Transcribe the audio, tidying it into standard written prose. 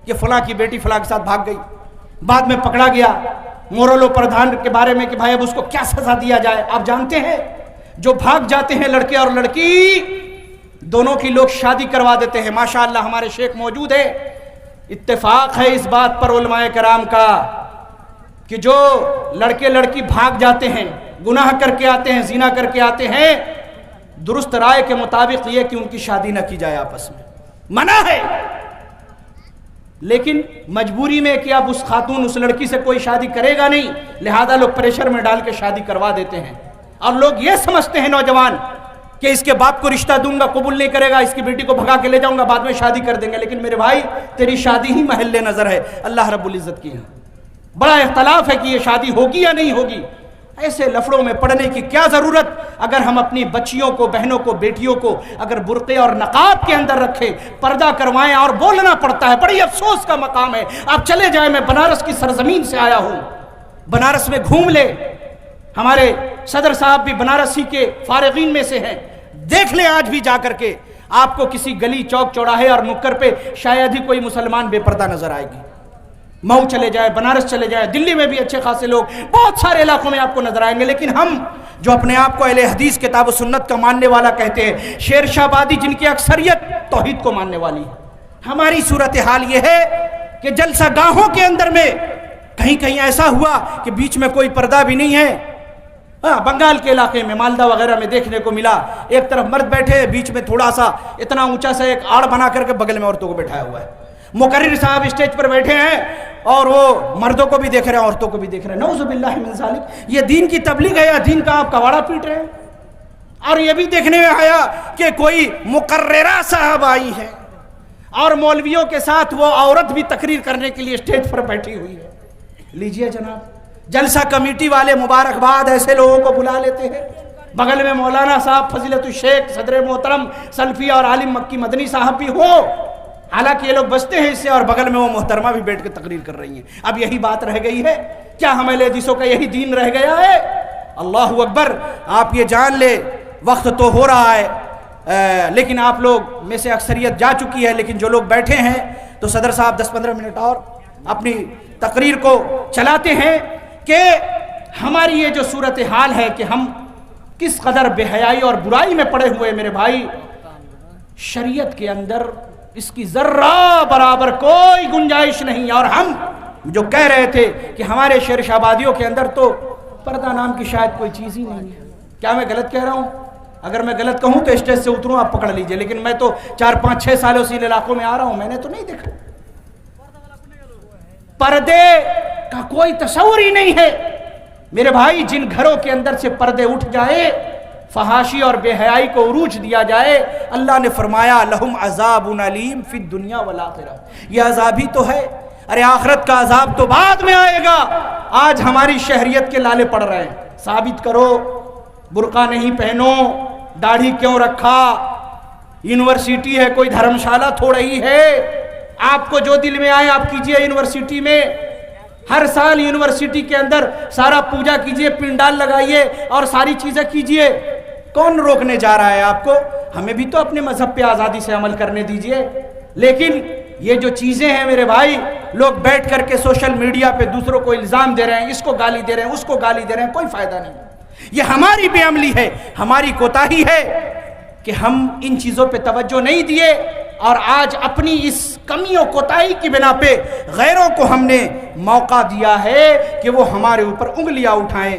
کہ فلاں کی بیٹی فلاں کے ساتھ بھاگ گئی، بعد میں پکڑا گیا مورل و پردھان کے بارے میں کہ بھائی اب اس کو کیا سزا دیا جائے۔ آپ جانتے ہیں جو بھاگ جاتے ہیں لڑکے اور لڑکی دونوں کی لوگ شادی کروا دیتے ہیں۔ ماشاءاللہ ہمارے شیخ موجود ہے، اتفاق ہے اس بات پر علماء کرام کا کہ جو لڑکے لڑکی بھاگ جاتے ہیں، گناہ کر کے آتے ہیں، زنا کر کے آتے ہیں، درست رائے کے مطابق یہ کہ ان کی شادی نہ کی جائے، آپس میں منع ہے۔ لیکن مجبوری میں کہ اب اس خاتون اس لڑکی سے کوئی شادی کرے گا نہیں، لہذا لوگ پریشر میں ڈال کے شادی کروا دیتے ہیں۔ اور لوگ یہ سمجھتے ہیں نوجوان کہ اس کے باپ کو رشتہ دوں گا، قبول نہیں کرے گا، اس کی بیٹی کو بھگا کے لے جاؤں گا، بعد میں شادی کر دیں گے۔ لیکن میرے بھائی تیری شادی ہی محل نظر ہے اللہ رب العزت کی۔ بڑا اختلاف ہے کہ یہ شادی ہوگی یا نہیں ہوگی۔ ایسے لفڑوں میں پڑنے کی کیا ضرورت؟ اگر ہم اپنی بچیوں کو، بہنوں کو، بیٹیوں کو اگر برقعے اور نقاب کے اندر رکھیں، پردہ کروائیں، اور بولنا پڑتا ہے، بڑی افسوس کا مقام ہے۔ آپ چلے جائیں، میں بنارس کی سرزمین سے آیا ہوں، بنارس میں گھوم لے، ہمارے صدر صاحب بھی بنارسی کے فارغین میں سے ہیں، دیکھ لیں آج بھی جا کر کے آپ کو کسی گلی چوک چوراہے اور نکر پہ شاید ہی کوئی مسلمان بے پردہ نظر آئے گی۔ مئو چلے جائے، بنارس چلے جائے، دلی میں بھی اچھے خاصے لوگ بہت سارے علاقوں میں آپ کو نظر آئیں گے۔ لیکن ہم جو اپنے آپ کو اہل حدیث کتاب و سنت کا ماننے والا کہتے ہیں، شیر شاہ آبادی جن کی اکثریت توحید کو ماننے والی ہے، ہماری صورتحال یہ ہے کہ جلسہ گاہوں کے اندر میں کہیں کہیں ایسا ہوا کہ بیچ میں کوئی پردہ بھی نہیں ہے۔ بنگال کے علاقے میں مالدہ وغیرہ میں دیکھنے کو ملا، ایک طرف مرد بیٹھے، بیچ میں تھوڑا سا اتنا اونچا سا ایک آڑ بنا کر کے بغل میں عورتوں کو بٹھایا ہوا ہے۔ مقرر صاحب اسٹیج پر بیٹھے ہیں اور وہ مردوں کو بھی دیکھ رہے ہیں، عورتوں کو بھی دیکھ رہے ہیں۔ نعوذ باللہ من ذالک، یہ دین کی تبلیغ ہے یا دین کا آپ کواڑا پیٹ رہے ہیں؟ اور یہ بھی دیکھنے میں آیا کہ کوئی مقررہ صاحب آئی ہے اور مولویوں کے ساتھ وہ عورت بھی تقریر کرنے کے لیے اسٹیج پر بیٹھی ہوئی ہے۔ لیجئے جناب، جلسہ کمیٹی والے مبارکباد ایسے لوگوں کو بلا لیتے ہیں، بغل میں مولانا صاحب فضیلت الشیخ صدر محترم سلفی اور عالم مکی مدنی صاحب بھی ہو، حالانکہ یہ لوگ بچتے ہیں اس سے، اور بغل میں وہ محترمہ بھی بیٹھ کے تقریر کر رہی ہیں۔ اب یہی بات رہ گئی ہے کیا؟ ہم اہل حدیثوں کا یہی دین رہ گیا ہے؟ اللہ اکبر! آپ یہ جان لے وقت تو ہو رہا ہے، لیکن آپ لوگ میں سے اکثریت جا چکی ہے، لیکن جو لوگ بیٹھے ہیں تو صدر صاحب 10-15 منٹ اور اپنی تقریر کو چلاتے ہیں کہ ہماری یہ جو صورتحال ہے کہ ہم کس قدر بے حیائی اور برائی میں پڑے ہوئے، میرے بھائی شریعت کے اندر اس کی ذرہ برابر کوئی گنجائش نہیں۔ اور ہم جو کہہ رہے تھے کہ ہمارے شیر شاہ آبادیوں کے اندر تو پردہ نام کی شاید کوئی چیز ہی نہیں ہے۔ کیا میں غلط کہہ رہا ہوں؟ اگر میں غلط کہوں تو اسٹیج سے اتروں، آپ پکڑ لیجئے، لیکن میں تو 4-5-6 سالوں سے ان علاقوں میں آ رہا ہوں، میں نے تو نہیں دیکھا پردے کا کوئی تصور ہی نہیں ہے۔ میرے بھائی جن گھروں کے اندر سے پردے اٹھ جائے، فحاشی اور بے حیائی کو عروج دیا جائے، اللہ نے فرمایا لہم عذاب علیم فی الدنیا والآخرہ، یہ عذاب ہی تو ہے، ارے آخرت کا عذاب تو بعد میں آئے گا۔ آج ہماری شہریت کے لالے پڑ رہے ہیں، ثابت کرو، برقع نہیں پہنو، داڑھی کیوں رکھا، یونیورسٹی ہے کوئی دھرمشالہ تھوڑا ہی ہے، آپ کو جو دل میں آئے آپ کیجئے۔ یونیورسٹی میں ہر سال یونیورسٹی کے اندر سارا پوجا کیجئے، پنڈال لگائیے اور ساری چیزیں کیجئے، کون روکنے جا رہا ہے آپ کو؟ ہمیں بھی تو اپنے مذہب پہ آزادی سے عمل کرنے دیجئے۔ لیکن یہ جو چیزیں ہیں میرے بھائی، لوگ بیٹھ کر کے سوشل میڈیا پہ دوسروں کو الزام دے رہے ہیں، اس کو گالی دے رہے ہیں، اس کو گالی دے رہے ہیں، کوئی فائدہ نہیں۔ یہ ہماری بے عملی ہے، ہماری کوتاہی ہے کہ ہم ان چیزوں پہ توجہ نہیں دیے، اور آج اپنی اس کمی و کوتاہی کی بنا پہ غیروں کو ہم نے موقع دیا ہے کہ وہ ہمارے اوپر انگلیاں اٹھائیں۔